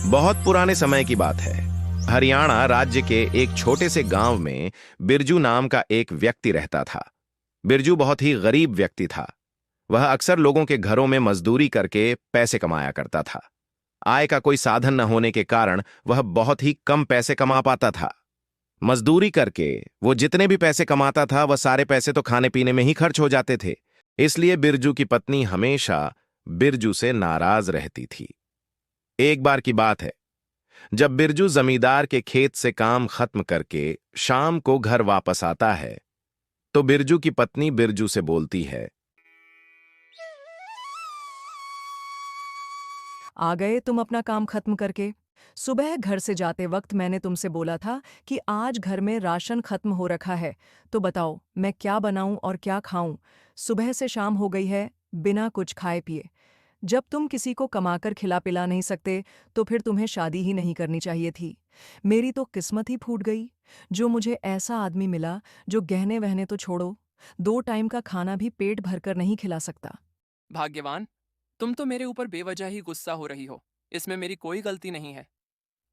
बहुत पुराने समय की बात है। हरियाणा राज्य के एक छोटे से गांव में बिरजू नाम का एक व्यक्ति रहता था। बिरजू बहुत ही गरीब व्यक्ति था। वह अक्सर लोगों के घरों में मजदूरी करके पैसे कमाया करता था। आय का कोई साधन न होने के कारण वह बहुत ही कम पैसे कमा पाता था। मजदूरी करके वो जितने भी पैसे कमाता था वह सारे पैसे तो खाने पीने में ही खर्च हो जाते थे। इसलिए बिरजू की पत्नी हमेशा बिरजू से नाराज रहती थी। एक बार की बात है, जब बिरजू जमींदार के खेत से काम खत्म करके शाम को घर वापस आता है, तो बिरजू की पत्नी बिरजू से बोलती है। आ गए तुम अपना काम खत्म करके। सुबह घर से जाते वक्त मैंने तुमसे बोला था कि आज घर में राशन खत्म हो रखा है, तो बताओ मैं क्या बनाऊं और क्या खाऊं। सुबह से शाम हो गई है, बिना कुछ खाए पिए। जब तुम किसी को कमाकर खिला पिला नहीं सकते तो फिर तुम्हें शादी ही नहीं करनी चाहिए थी। मेरी तो किस्मत ही फूट गई, जो मुझे ऐसा आदमी मिला जो गहने वहने तो छोड़ो, 2 टाइम का खाना भी पेट भरकर नहीं खिला सकता। भाग्यवान, तुम तो मेरे ऊपर बेवजह ही गुस्सा हो रही हो। इसमें मेरी कोई गलती नहीं है।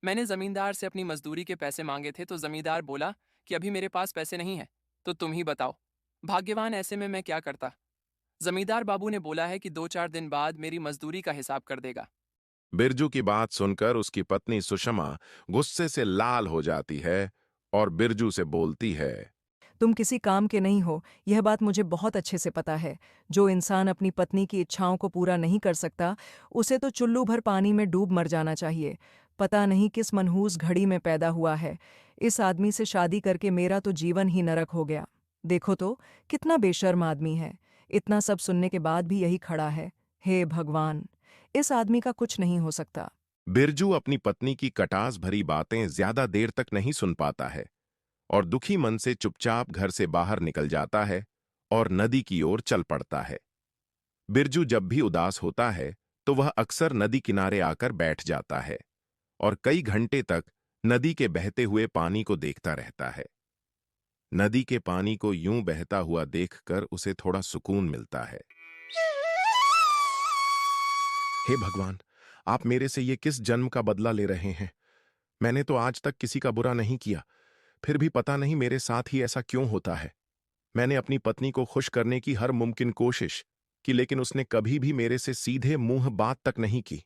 मैंने जमींदार से अपनी मजदूरी के पैसे मांगे थे तो जमींदार बोला कि अभी मेरे पास पैसे नहीं है। तो तुम ही बताओ, भाग्यवान, ऐसे में मैं क्या करता। जमींदार बाबू ने बोला है कि 2-4 दिन बाद मेरी मजदूरी का हिसाब कर देगा। बिरजू की बात सुनकर उसकी पत्नी सुषमा गुस्से से लाल हो जाती है और बिरजू से बोलती है। तुम किसी काम के नहीं हो, यह बात मुझे बहुत अच्छे से पता है। जो इंसान अपनी पत्नी की इच्छाओं को पूरा नहीं कर सकता, उसे तो चुल्लू भर पानी में डूब मर जाना चाहिए। पता नहीं किस मनहूस घड़ी में पैदा हुआ है। इस आदमी से शादी करके मेरा तो जीवन ही नरक हो गया। देखो तो, कितना बेशर्म आदमी है। इतना सब सुनने के बाद भी यही खड़ा है। हे भगवान, इस आदमी का कुछ नहीं हो सकता। बिरजू अपनी पत्नी की कटास भरी बातें ज्यादा देर तक नहीं सुन पाता है और दुखी मन से चुपचाप घर से बाहर निकल जाता है और नदी की ओर चल पड़ता है। बिरजू जब भी उदास होता है तो वह अक्सर नदी किनारे आकर बैठ जाता है और कई घंटे तक नदी के बहते हुए पानी को देखता रहता है। नदी के पानी को यूं बहता हुआ देखकर उसे थोड़ा सुकून मिलता है। हे भगवान, आप मेरे से ये किस जन्म का बदला ले रहे हैं? मैंने तो आज तक किसी का बुरा नहीं किया, फिर भी पता नहीं मेरे साथ ही ऐसा क्यों होता है। मैंने अपनी पत्नी को खुश करने की हर मुमकिन कोशिश की, लेकिन उसने कभी भी मेरे से सीधे मुंह बात तक नहीं की।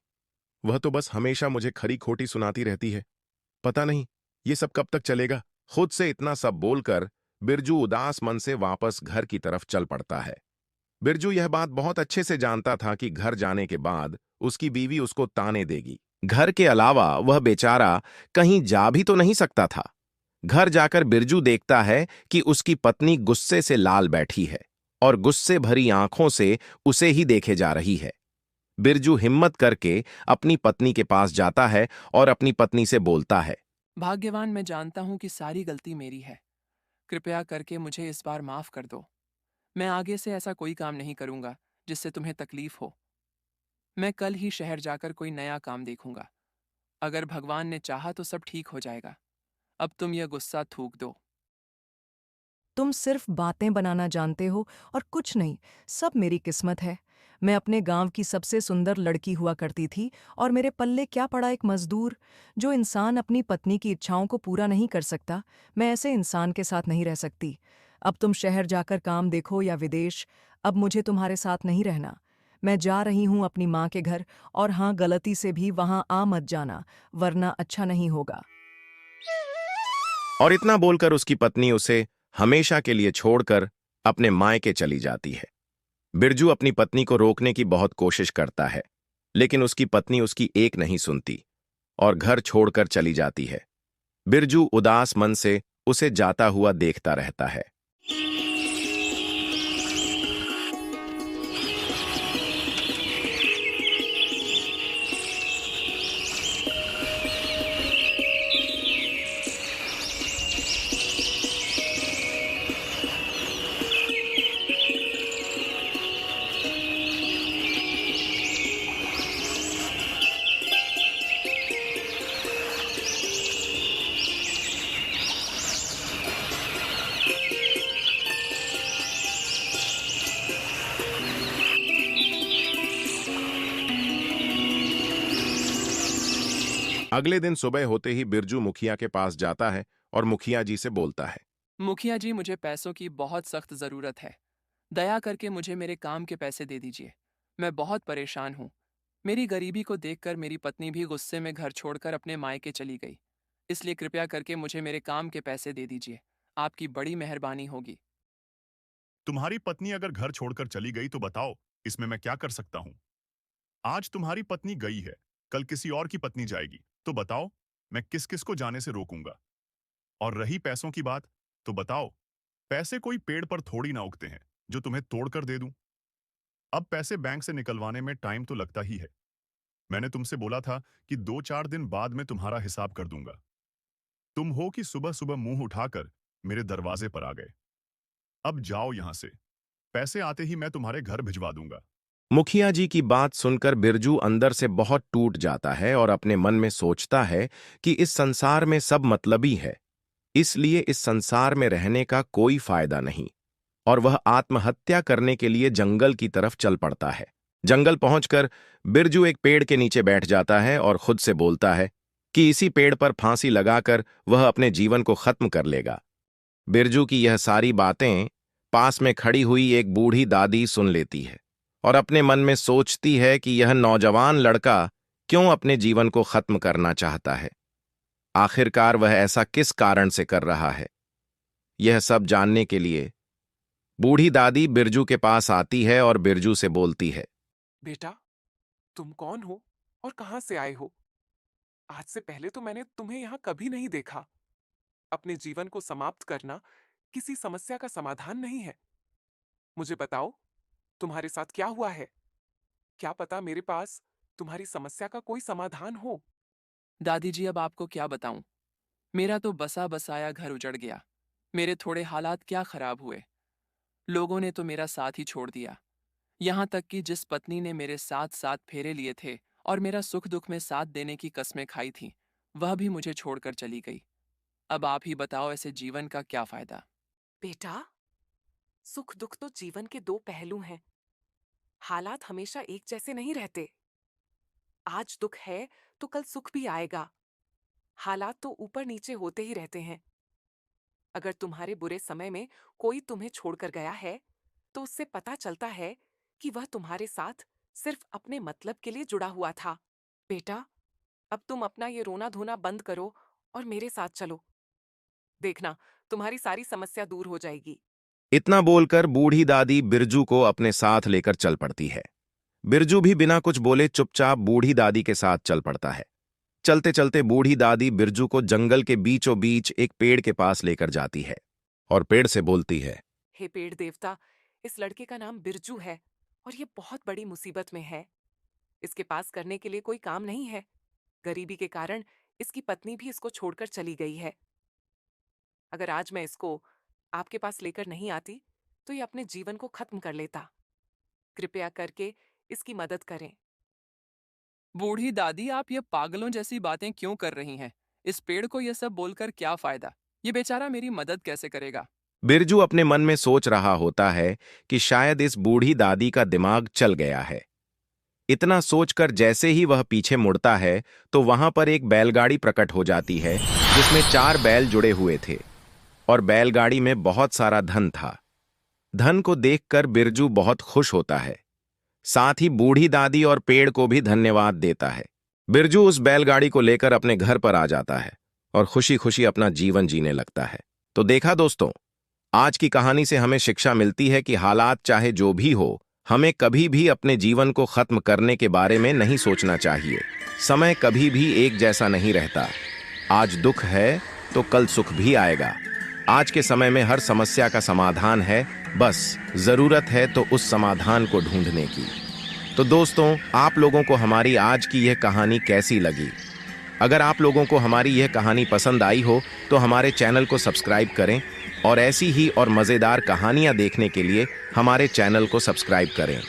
वह तो बस हमेशा मुझे खरी खोटी सुनाती रहती है। पता नहीं ये सब कब तक चलेगा। खुद से इतना सब बोलकर बिरजू उदास मन से वापस घर की तरफ चल पड़ता है। बिरजू यह बात बहुत अच्छे से जानता था कि घर जाने के बाद उसकी बीवी उसको ताने देगी। घर के अलावा वह बेचारा कहीं जा भी तो नहीं सकता था। घर जाकर बिरजू देखता है कि उसकी पत्नी गुस्से से लाल बैठी है और गुस्से भरी आंखों से उसे ही देखे जा रही है। बिरजू हिम्मत करके अपनी पत्नी के पास जाता है और अपनी पत्नी से बोलता है। भाग्यवान, मैं जानता हूं कि सारी गलती मेरी है। कृपया करके मुझे इस बार माफ कर दो। मैं आगे से ऐसा कोई काम नहीं करूंगा जिससे तुम्हें तकलीफ हो। मैं कल ही शहर जाकर कोई नया काम देखूंगा। अगर भगवान ने चाहा तो सब ठीक हो जाएगा। अब तुम यह गुस्सा थूक दो। तुम सिर्फ बातें बनाना जानते हो और कुछ नहीं। सब मेरी किस्मत है। मैं अपने गांव की सबसे सुंदर लड़की हुआ करती थी और मेरे पल्ले क्या पड़ा एक मजदूर। जो इंसान अपनी पत्नी की इच्छाओं को पूरा नहीं कर सकता, मैं ऐसे इंसान के साथ नहीं रह सकती। अब तुम शहर जाकर काम देखो या विदेश, अब मुझे तुम्हारे साथ नहीं रहना। मैं जा रही हूँ अपनी माँ के घर, और हाँ, गलती से भी वहाँ आ मत जाना, वरना अच्छा नहीं होगा। और इतना बोलकर उसकी पत्नी उसे हमेशा के लिए छोड़कर अपने मायके चली जाती है। बिरजू अपनी पत्नी को रोकने की बहुत कोशिश करता है, लेकिन उसकी पत्नी उसकी एक नहीं सुनती और घर छोड़कर चली जाती है। बिरजू उदास मन से उसे जाता हुआ देखता रहता है। अगले दिन सुबह होते ही बिरजू मुखिया के पास जाता है और मुखिया जी से बोलता है। मुखिया जी, मुझे पैसों की बहुत सख्त ज़रूरत है। दया करके मुझे मेरे काम के पैसे दे दीजिए। मैं बहुत परेशान हूँ। मेरी गरीबी को देखकर मेरी पत्नी भी गुस्से में घर छोड़कर अपने मायके चली गई। इसलिए कृपया करके मुझे मेरे काम के पैसे दे दीजिए। आपकी बड़ी मेहरबानी होगी। तुम्हारी पत्नी अगर घर छोड़कर चली गई तो बताओ, इसमें मैं क्या कर सकता हूं? आज तुम्हारी पत्नी गई है, कल किसी और की पत्नी जाएगी, तो बताओ, मैं किस किस को जाने से रोकूंगा? और रही पैसों की बात, तो बताओ, पैसे कोई पेड़ पर थोड़ी ना उगते हैं, जो तुम्हें तोड़कर दे दूं। अब पैसे बैंक से निकलवाने में टाइम तो लगता ही है। मैंने तुमसे बोला था कि 2-4 दिन बाद में तुम्हारा हिसाब कर दूंगा। तुम हो कि सुबह सुबह मुंह उठाकर मेरे दरवाजे पर आ गए। अब जाओ यहां से, पैसे आते ही मैं तुम्हारे घर भिजवा दूंगा। मुखिया जी की बात सुनकर बिरजू अंदर से बहुत टूट जाता है और अपने मन में सोचता है कि इस संसार में सब मतलबी है, इसलिए इस संसार में रहने का कोई फायदा नहीं, और वह आत्महत्या करने के लिए जंगल की तरफ चल पड़ता है। जंगल पहुंचकर बिरजू एक पेड़ के नीचे बैठ जाता है और खुद से बोलता है कि इसी पेड़ पर फांसी लगाकर वह अपने जीवन को खत्म कर लेगा। बिरजू की यह सारी बातें पास में खड़ी हुई एक बूढ़ी दादी सुन लेती है और अपने मन में सोचती है कि यह नौजवान लड़का क्यों अपने जीवन को खत्म करना चाहता है। आखिरकार वह ऐसा किस कारण से कर रहा है? यह सब जानने के लिए बूढ़ी दादी बिरजू के पास आती है और बिरजू से बोलती है। बेटा, तुम कौन हो और कहां से आए हो? आज से पहले तो मैंने तुम्हें यहां कभी नहीं देखा। अपने जीवन को समाप्त करना किसी समस्या का समाधान नहीं है। मुझे बताओ, तुम्हारे साथ क्या हुआ है? क्या पता मेरे पास तुम्हारी समस्या का कोई समाधान हो। दादी जी, अब आपको क्या बताऊं? मेरा तो बसा बसाया घर उजड़ गया। मेरे थोड़े हालात क्या खराब हुए। लोगों ने तो मेरा साथ ही छोड़ दिया। यहाँ तक कि जिस पत्नी ने मेरे साथ साथ फेरे लिए थे और मेरा सुख दुख में साथ देने की कस्में खाई थी, वह भी मुझे छोड़कर चली गई। अब आप ही बताओ, ऐसे जीवन का क्या फायदा? बेटा, सुख दुख तो जीवन के दो पहलू हैं। हालात हमेशा एक जैसे नहीं रहते। आज दुख है तो कल सुख भी आएगा। हालात तो ऊपर नीचे होते ही रहते हैं। अगर तुम्हारे बुरे समय में कोई तुम्हें छोड़कर गया है, तो उससे पता चलता है कि वह तुम्हारे साथ सिर्फ अपने मतलब के लिए जुड़ा हुआ था। बेटा, अब तुम अपना ये रोना धोना बंद करो और मेरे साथ चलो। देखना, तुम्हारी सारी समस्या दूर हो जाएगी। इतना बोलकर बूढ़ी दादी बिरजू को अपने साथ लेकर चल पड़ती है। बिरजू भी बिना कुछ बोले चुपचाप बूढ़ी दादी के साथ चल पड़ता है। चलते चलते बूढ़ी दादी बिरजू को जंगल के बीचों बीच एक पेड़ के पास लेकर जाती है और पेड़ से बोलती है। हे पेड़ देवता, इस लड़के का नाम बिरजू है और ये बहुत बड़ी मुसीबत में है। इसके पास करने के लिए कोई काम नहीं है। गरीबी के कारण इसकी पत्नी भी इसको छोड़कर चली गई है। अगर आज मैं इसको आपके पास लेकर नहीं आती, तो ये अपने जीवन को खत्म कर लेता। कृपया करके इसकी मदद करें। बूढ़ी दादी, आप ये पागलों जैसी बातें क्यों कर रही हैं? इस पेड़ को ये सब बोलकर क्या फायदा? ये बेचारा मेरी मदद कैसे करेगा? बिरजू अपने मन में सोच रहा होता है कि शायद इस बूढ़ी दादी का दिमाग चल गया है। इतना सोचकर जैसे ही वह पीछे मुड़ता है तो वहां पर एक बैलगाड़ी प्रकट हो जाती है जिसमें 4 बैल जुड़े हुए थे और बैलगाड़ी में बहुत सारा धन था। धन को देखकर बिरजू बहुत खुश होता है, साथ ही बूढ़ी दादी और पेड़ को भी धन्यवाद देता है। बिरजू उस बैलगाड़ी को लेकर अपने घर पर आ जाता है और खुशी खुशी अपना जीवन जीने लगता है। तो देखा दोस्तों, आज की कहानी से हमें शिक्षा मिलती है कि हालात चाहे जो भी हो, हमें कभी भी अपने जीवन को खत्म करने के बारे में नहीं सोचना चाहिए। समय कभी भी एक जैसा नहीं रहता। आज दुख है तो कल सुख भी आएगा। आज के समय में हर समस्या का समाधान है, बस जरूरत है तो उस समाधान को ढूंढने की। तो दोस्तों, आप लोगों को हमारी आज की यह कहानी कैसी लगी? अगर आप लोगों को हमारी यह कहानी पसंद आई हो तो हमारे चैनल को सब्सक्राइब करें और ऐसी ही और मज़ेदार कहानियां देखने के लिए हमारे चैनल को सब्सक्राइब करें।